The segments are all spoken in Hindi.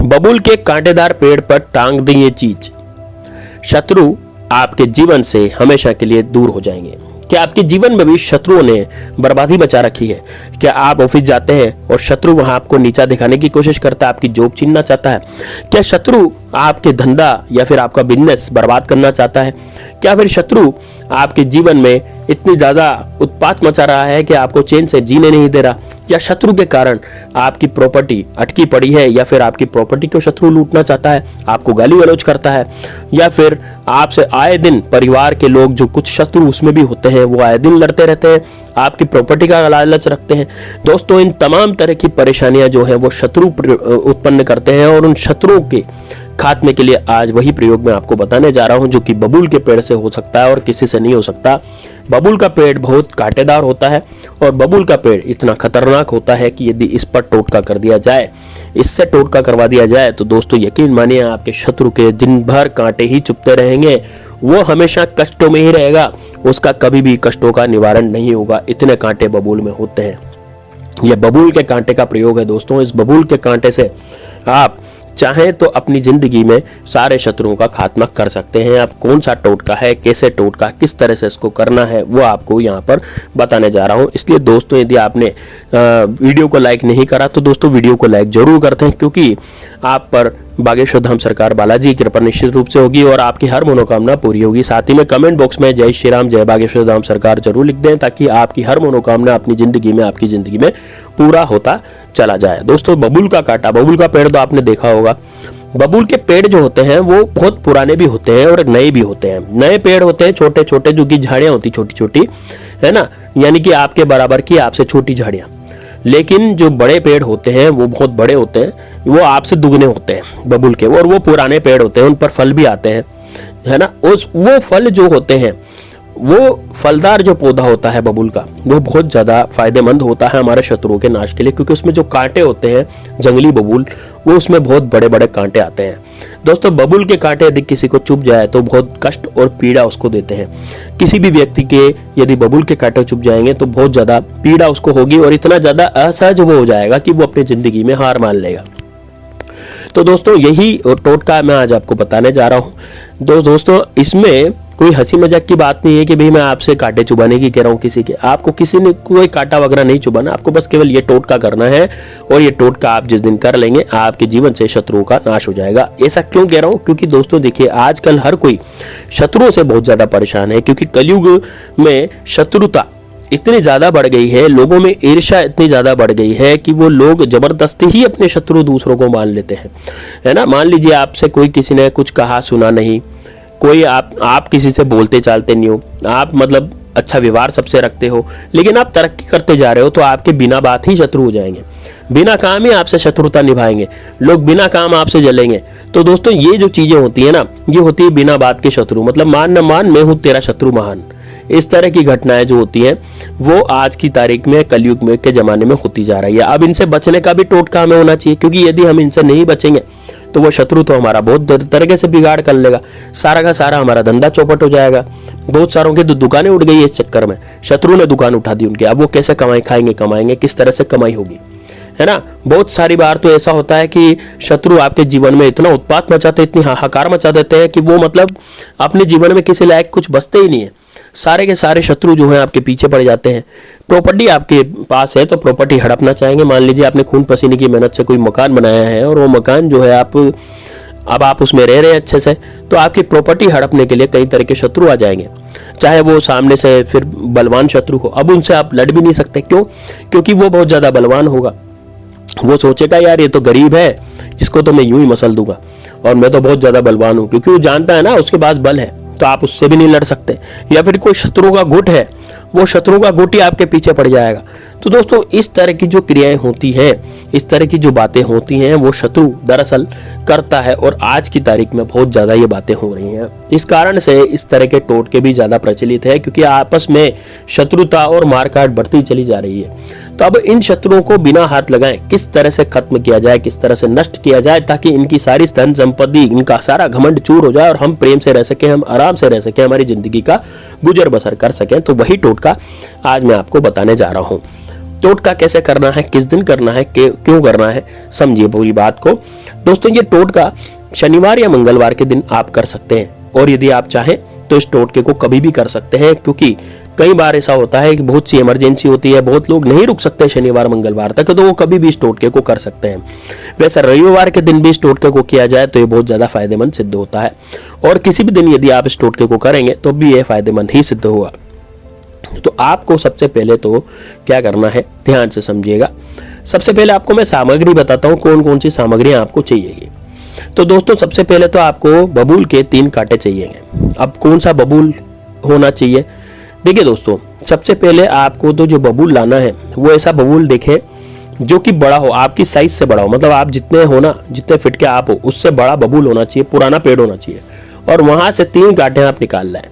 बबूल के कांटेदार पेड़ पर टांग दें ये चीज, शत्रु आपके जीवन से हमेशा के लिए दूर हो जाएंगे। क्या आपके जीवन में भी शत्रुओं ने बर्बादी मचा रखी है? क्या आप ऑफिस जाते हैं और शत्रु वहां आपको नीचा दिखाने की कोशिश करता है, आपकी जॉब छीनना चाहता है? क्या शत्रु आपके धंधा या फिर आपका बिजनेस बर्बाद करना चाहता है? क्या फिर शत्रु आपके जीवन में इतनी ज्यादा उत्पात मचा रहा है कि आपको चैन से जीने नहीं दे रहा? या शत्रु के कारण आपकी प्रॉपर्टी अटकी पड़ी है, या फिर आपकी प्रॉपर्टी को शत्रु लूटना चाहता है, आपको गाली गलौज करता है, या फिर आपसे आए दिन परिवार के लोग जो कुछ शत्रु उसमें भी होते हैं वो आए दिन लड़ते रहते हैं, आपकी प्रॉपर्टी का लालच रखते हैं। दोस्तों, इन तमाम तरह की परेशानियां जो है वो शत्रु उत्पन्न करते हैं, और उन शत्रुओं के खात्मे के लिए आज वही प्रयोग मैं आपको बताने जा रहा हूं, जो कि बबूल के पेड़ से हो सकता है और किसी से नहीं हो सकता। बबूल का पेड़ बहुत कांटेदार होता है, और बबूल का पेड़ इतना खतरनाक होता है कि यदि इस पर टोटका कर दिया जाए, इससे टोटका करवा दिया जाए, तो दोस्तों यकीन मानिए आपके शत्रु के दिन भर कांटे ही चुभते रहेंगे, वो हमेशा कष्टों में ही रहेगा, उसका कभी भी कष्टों का निवारण नहीं होगा। इतने कांटे बबूल में होते हैं। यह बबूल के कांटे का प्रयोग है दोस्तों। इस बबूल के कांटे से आप चाहें तो अपनी जिंदगी में सारे शत्रुओं का खात्मा कर सकते हैं। आप कौन सा टोटका है, कैसे टोटका, किस तरह से इसको करना है, वो आपको यहाँ पर बताने जा रहा हूँ। इसलिए दोस्तों, यदि आपने वीडियो को लाइक नहीं करा तो दोस्तों वीडियो को लाइक जरूर करते हैं, क्योंकि आप पर बागेश्वर धाम सरकार बालाजी की कृपा निश्चित रूप से होगी और आपकी हर मनोकामना पूरी होगी। साथ ही में कमेंट बॉक्स में जय श्री राम, जय बागेश्वर धाम सरकार जरूर लिख दें, ताकि आपकी हर मनोकामना अपनी जिंदगी में, आपकी जिंदगी में पूरा होता चला जाए। दोस्तों, बबूल का कांटा, बबूल का पेड़ तो आपने देखा होगा। बबूल के पेड़ जो होते हैं वो बहुत पुराने भी होते हैं और नए भी होते हैं। नए पेड़ होते हैं छोटे छोटे, जो कि झाड़ियां होती छोटी छोटी, है ना, यानी कि आपके बराबर की, आपसे छोटी झाड़ियां। लेकिन जो बड़े पेड़ होते हैं वो बहुत बड़े होते हैं, वो आपसे दुगने होते हैं बबूल के, और वो पुराने पेड़ होते हैं, उन पर फल भी आते हैं, है ना। वो फल जो होते हैं, वो फलदार जो पौधा होता है बबूल का, वो बहुत ज्यादा फायदेमंद होता है हमारे शत्रुओं के नाश के लिए, क्योंकि उसमें जो कांटे होते हैं, जंगली बबूल, वो उसमें बहुत बड़े बड़े कांटे आते हैं। दोस्तों, बबूल के कांटे यदि किसी को चुभ जाए तो बहुत कष्ट और पीड़ा उसको देते हैं। किसी भी व्यक्ति के यदि बबूल के कांटे चुभ जाएंगे तो बहुत ज्यादा पीड़ा उसको होगी, और इतना ज्यादा असहज वो हो जाएगा कि वो अपनी जिंदगी में हार मान लेगा। तो दोस्तों, यही टोटका मैं आज आपको बताने जा रहा हूँ। दोस्तों, इसमें कोई हंसी मजाक की बात नहीं है कि भाई मैं आपसे कांटे चुबाने की कह रहा हूँ किसी के। आपको किसी ने कोई कांटा वगैरह नहीं चुबाना, आपको बस केवल ये टोटका करना है, और ये टोटका आप जिस दिन कर लेंगे आपके जीवन से शत्रुओं का नाश हो जाएगा। ऐसा क्यों कह रहा हूँ? क्योंकि दोस्तों देखिए, आजकल हर कोई शत्रुओं से बहुत ज्यादा परेशान है, क्योंकि कलयुग में शत्रुता इतनी ज्यादा बढ़ गई है, लोगों में ईर्ष्या इतनी ज्यादा बढ़ गई है कि वो लोग जबरदस्ती ही अपने शत्रु दूसरों को मान लेते हैं, है ना। मान लीजिए आपसे कोई किसी ने कुछ कहा सुना नहीं, कोई आप किसी से बोलते चालते नहीं हो, आप मतलब अच्छा व्यवहार सबसे रखते हो, लेकिन आप तरक्की करते जा रहे हो, तो आपके बिना बात ही शत्रु हो जाएंगे, बिना काम ही आपसे शत्रुता निभाएंगे, लोग बिना काम आपसे जलेंगे। तो दोस्तों, ये जो चीजें होती है ना, ये होती है बिना बात के शत्रु, मतलब मान न मान मैं हूं तेरा शत्रु महान। इस तरह की घटनाएं जो होती हैं वो आज की तारीख में, कलयुग में के जमाने में होती जा रही है। अब इनसे बचने का भी टोटका हमें होना चाहिए, क्योंकि यदि हम इनसे नहीं बचेंगे तो वो शत्रु तो हमारा बहुत तरीके से बिगाड़ कर लेगा, सारा का सारा हमारा धंधा चौपट हो जाएगा। बहुत सारों की दुकानें उठ गई इस चक्कर में, शत्रु ने दुकान उठा दी उनकी। अब वो कैसे कमाएंगे, किस तरह से कमाई होगी, है ना। बहुत सारी बार तो ऐसा होता है कि शत्रु आपके जीवन में इतना उत्पात मचाते, इतनी हाहाकार मचा देते हैं कि वो मतलब अपने जीवन में किसी लायक कुछ बचते ही नहीं है। सारे के सारे शत्रु जो हैं आपके पीछे पड़ जाते हैं। प्रॉपर्टी आपके पास है तो प्रॉपर्टी हड़पना चाहेंगे। मान लीजिए आपने खून पसीने की मेहनत से कोई मकान बनाया है, और वो मकान जो है अब आप उसमें रह रहे हैं अच्छे से, तो आपकी प्रॉपर्टी हड़पने के लिए कई तरह के शत्रु आ जाएंगे, चाहे वो सामने से फिर बलवान शत्रु हो। अब उनसे आप लड़ भी नहीं सकते, क्यों? क्योंकि वो बहुत ज्यादा बलवान होगा। वो सोचेगा यार ये तो गरीब है, इसको तो मैं यूं ही मसल दूंगा, और मैं तो बहुत ज्यादा बलवान हूं, क्योंकि वो जानता है ना उसके पास बल है, तो आप उससे भी नहीं लड़ सकते। या फिर कोई शत्रु का गुट है, वो शत्रु का गुट ही आपके पीछे पड़ जाएगा। तो दोस्तों, इस तरह की जो क्रियाएं होती हैं, इस तरह की जो बातें होती हैं, वो शत्रु दरअसल करता है, और आज की तारीख में बहुत ज्यादा ये बातें हो रही हैं। इस कारण से इस तरह के टोटके भी ज्यादा प्रचलित है, क्योंकि आपस में शत्रुता और मारकाट बढ़ती चली जा रही है। तो अब इन शत्रुओं को बिना हाथ लगाए किस तरह से खत्म किया जाए, किस तरह से नष्ट किया जाए, ताकि इनकी सारी धन संपत्ति, इनका सारा घमंड चूर हो जाए, और हम प्रेम से रह सके, हम आराम से रह सके, हमारी जिंदगी का गुजर बसर कर सकें। तो वही टोटका आज मैं आपको बताने जा रहा हूं। टोटका कैसे करना है, किस दिन करना है, क्यों करना है, समझिए पूरी बात को। दोस्तों ये टोटका शनिवार या मंगलवार के दिन आप कर सकते हैं, और यदि आप चाहें तो इस टोटके को कभी भी कर सकते हैं, क्योंकि कई बार ऐसा होता है कि बहुत सी इमरजेंसी होती है, बहुत लोग नहीं रुक सकते शनिवार मंगलवार तक, तो वो कभी भी इस टोटके को कर सकते हैं। वैसे रविवार के दिन भी इस टोटके को किया जाए तो ये बहुत ज़्यादा फायदेमंद सिद्ध होता है, और किसी भी दिन यदि आप इस टोटके को करेंगे तो भी ये फायदेमंद ही सिद्ध होगा। तो आपको सबसे पहले तो क्या करना है, ध्यान से समझिएगा। सबसे पहले आपको मैं सामग्री बताता हूँ, कौन कौन सी सामग्रियाँ आपको चाहिए। तो दोस्तों सबसे पहले तो आपको बबूल के 3 कांटे चाहिए। अब कौन सा बबूल होना चाहिए, देखिए दोस्तों, सबसे पहले आपको तो जो बबूल लाना है वो ऐसा बबूल देखें जो कि बड़ा हो, आपकी साइज से बड़ा हो, मतलब आप जितने हो ना, जितने फिट के आप हो उससे बड़ा बबूल होना चाहिए, पुराना पेड़ होना चाहिए, और वहां से 3 कांटे आप निकाल लाएं।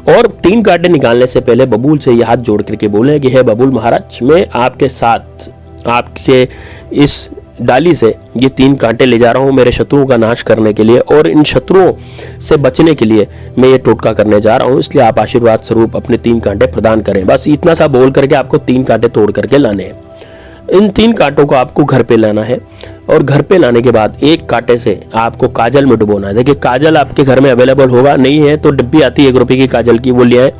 और 3 कांटे निकालने से पहले बबूल से ये हाथ जोड़ करके बोले कि हे बबूल महाराज, मैं आपके साथ आपके इस डाली से ये 3 कांटे ले जा रहा हूं मेरे शत्रुओं का नाश करने के लिए, और इन शत्रुओं से बचने के लिए मैं ये टोटका करने जा रहा हूं, इसलिए आप आशीर्वाद स्वरूप अपने 3 कांटे प्रदान करें। बस इतना सा बोल करके आपको 3 कांटे तोड़ करके लाने हैं। इन 3 कांटों को आपको घर पे लाना है, और घर पे लाने के बाद 1 कांटे से आपको काजल में डुबोना है। देखिए काजल आपके घर में अवेलेबल होगा, नहीं है तो डिब्बी आती है 1 रुपए की काजल की, वो ले आए,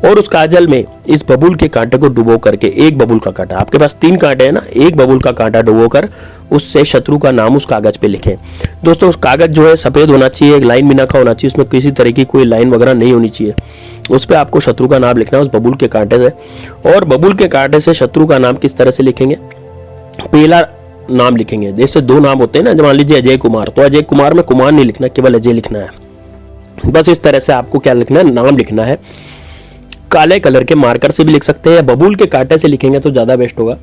और उस काजल में इस बबूल के कांटे को डुबो करके, 1 बबूल का कांटा, आपके पास 3 कांटे हैं ना, 1 बबूल का कांटा डुबो कर उससे शत्रु का नाम उस कागज पे लिखें। दोस्तों उस कागज जो है सफेद होना चाहिए, एक लाइन बिना का होना चाहिए, उसमें किसी तरह की कोई लाइन वगैरह नहीं होनी चाहिए। उस पर आपको शत्रु का नाम लिखना है उस बबूल के कांटे से। और बबूल के कांटे से शत्रु का नाम किस तरह से लिखेंगे, पहला नाम लिखेंगे, जैसे 2 नाम होते हैं ना, मान लीजिए अजय कुमार, तो अजय कुमार में कुमार नहीं लिखना, केवल अजय लिखना है। बस इस तरह से आपको क्या लिखना है, नाम लिखना है। काले कलर के मार्कर से भी लिख सकते हैं, बबूल के कांटे से लिखेंगे तो ज्यादा बेस्ट होगा।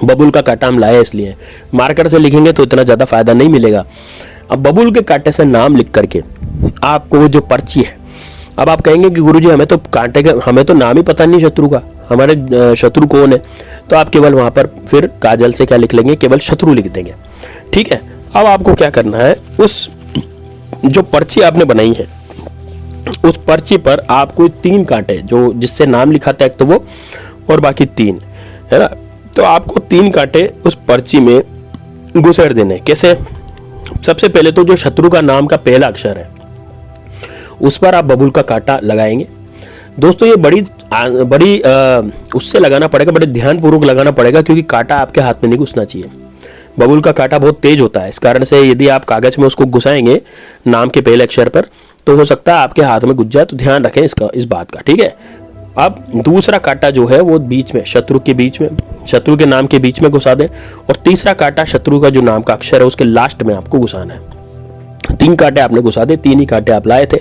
बबूल का कांटा हम लाए इसलिए, मार्कर से लिखेंगे तो इतना ज्यादा फायदा नहीं मिलेगा। अब बबूल के कांटे से नाम लिख करके आपको जो पर्ची है, अब आप कहेंगे कि गुरुजी हमें तो कांटे का, हमें तो नाम ही पता नहीं शत्रु का, हमारे शत्रु कौन है, तो आप केवल वहां पर फिर काजल से क्या लिख लेंगे, केवल शत्रु लिख देंगे। ठीक है, अब आपको क्या करना है, उस जो पर्ची आपने बनाई है उस पर्ची पर आपको 3 कांटे, जो जिससे नाम लिखा था एक तो वो, और बाकी 3 है ना, तो आपको 3 कांटे उस पर्ची में घुसेड़ देने। कैसे, सबसे पहले तो जो शत्रु का नाम का पहला अक्षर है उस पर आप बबूल का कांटा लगाएंगे। दोस्तों ये बड़ी उससे लगाना पड़ेगा, बड़े ध्यानपूर्वक लगाना पड़ेगा, क्योंकि कांटा आपके हाथ में नहीं घुसना चाहिए। बबूल का कांटा बहुत तेज होता है, इस कारण से यदि आप कागज में उसको घुसाएंगे नाम के पहले अक्षर पर तो हो सकता है आपके हाथ में घुस जाए, तो ध्यान रखें इस बात का। ठीक है, अब दूसरा कांटा जो है वो बीच में, शत्रु के बीच में, शत्रु के नाम के बीच में घुसा दें, और तीसरा कांटा शत्रु का जो नाम का अक्षर है उसके लास्ट में आपको घुसाना है। 3 कांटे आपने घुसा दे, 3 ही कांटे आप लाए थे।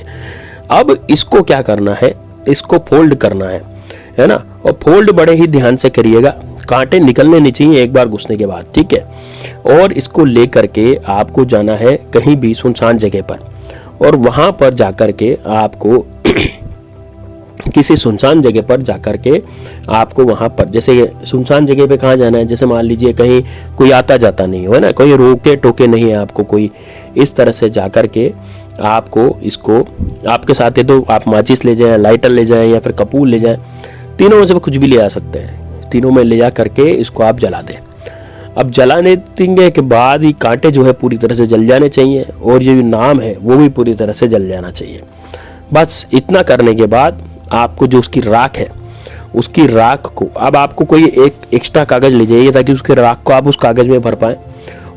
अब इसको क्या करना है, इसको फोल्ड करना है ना, और फोल्ड बड़े ही ध्यान से करिएगा, कांटे निकलने नहीं चाहिए एक बार घुसने के बाद। ठीक है, और इसको लेकर के आपको जाना है कहीं भी सुनसान जगह पर, और वहां पर जाकर के आपको किसी सुनसान जगह पर जाकर के आपको वहां पर, जैसे सुनसान जगह पे कहाँ जाना है, जैसे मान लीजिए कहीं कोई आता जाता नहीं हो, है ना, कोई रोके टोके नहीं है आपको कोई, इस तरह से जाकर के आपको इसको, आपके साथ है तो आप माचिस ले जाएं, लाइटर ले जाएं, या फिर कपूर ले जाएं, तीनों में से कुछ भी ले आ सकते हैं। तीनों में ले जा करके इसको आप जला दें। अब जलाने देंगे के बाद ही कांटे जो है पूरी तरह से जल जाने चाहिए, और ये जो नाम है वो भी पूरी तरह से जल जाना चाहिए। बस इतना करने के बाद आपको जो उसकी राख है, उसकी राख को, अब आपको कोई एक एक्स्ट्रा कागज ले जाइए ताकि उसके राख को आप उस कागज में भर पाए,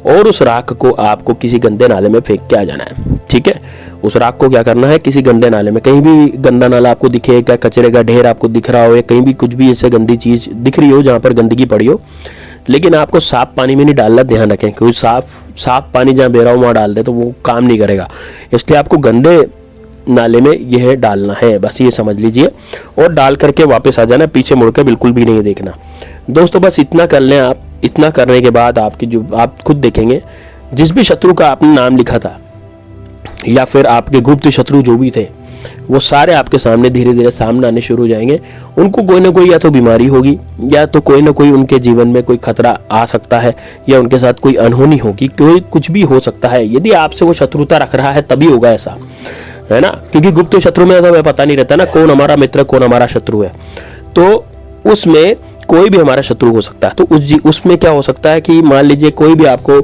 और उस राख को आपको किसी गंदे नाले में फेंक के आ जाना है। ठीक है, उस राख को क्या करना है, किसी गंदे नाले में, कहीं भी गंदा नाला आपको दिखे, क्या कचरे का ढेर आपको दिख रहा हो, या कहीं भी कुछ भी ऐसे गंदी चीज दिख रही हो जहां पर गंदगी पड़ी हो, लेकिन आपको साफ पानी में नहीं डालना, ध्यान रखें, क्योंकि साफ पानी जहाँ बह रहा हो वहां डाल दे तो वो काम नहीं करेगा, इसलिए आपको गंदे नाले में यह डालना है, बस ये समझ लीजिए, और डाल करके वापस आ जाना, पीछे मुड़कर बिल्कुल भी नहीं देखना। दोस्तों बस इतना कर लें आप। इतना करने के बाद आपकी जो, आप खुद देखेंगे जिस भी शत्रु का आपने नाम लिखा था, या फिर आपके गुप्त शत्रु जो भी थे, वो सारे आपके सामने धीरे धीरे सामने आने शुरू हो जाएंगे। उनको कोई ना कोई या तो बीमारी होगी, या तो कोई ना कोई उनके जीवन में कोई खतरा आ सकता है, या उनके साथ कोई अनहोनी होगी, कोई कुछ भी हो सकता है। यदि आपसे वो शत्रुता रख रहा है तभी होगा ऐसा, है ना, क्योंकि गुप्त शत्रु में तो हमें पता नहीं रहता ना कौन हमारा मित्र कौन हमारा शत्रु है, तो उसमें कोई भी हमारा शत्रु हो सकता है। तो उसमें क्या हो सकता है कि मान लीजिए कोई भी आपको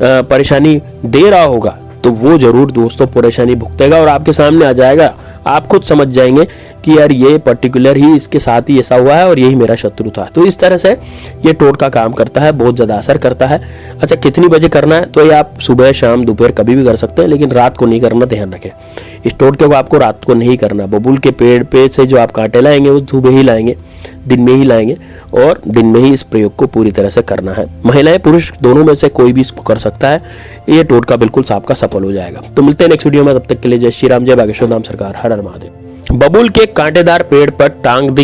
परेशानी दे रहा होगा तो वो जरूर दोस्तों परेशानी भुगतेगा और आपके सामने आ जाएगा। आप खुद समझ जाएंगे कि यार ये पर्टिकुलर ही इसके साथ ही ऐसा हुआ है और यही मेरा शत्रु था। तो इस तरह से ये टोटका काम करता है, बहुत ज़्यादा असर करता है। अच्छा, कितनी बजे करना है? तो ये आप सुबह, शाम, दोपहर कभी भी कर सकते हैं, लेकिन रात को नहीं करना, ध्यान रखें। इस टोटके को आपको रात को नहीं करना। बबूल के पेड़ पे से जो आप कांटे लाएंगे वो सुबह ही लाएंगे, दिन में ही लाएंगे और दिन में ही इस प्रयोग को पूरी तरह से करना है। महिलाएं पुरुष दोनों में से कोई भी इसको कर सकता है। ये टोटका बिल्कुल आपका सफल हो जाएगा। तो मिलते हैं नेक्स्ट वीडियो में, तब तक के लिए जय श्री राम, जय बागेश्वर धाम सरकार, हर हर महादेव। बबूल के कांटेदार पेड़ पर टांग दी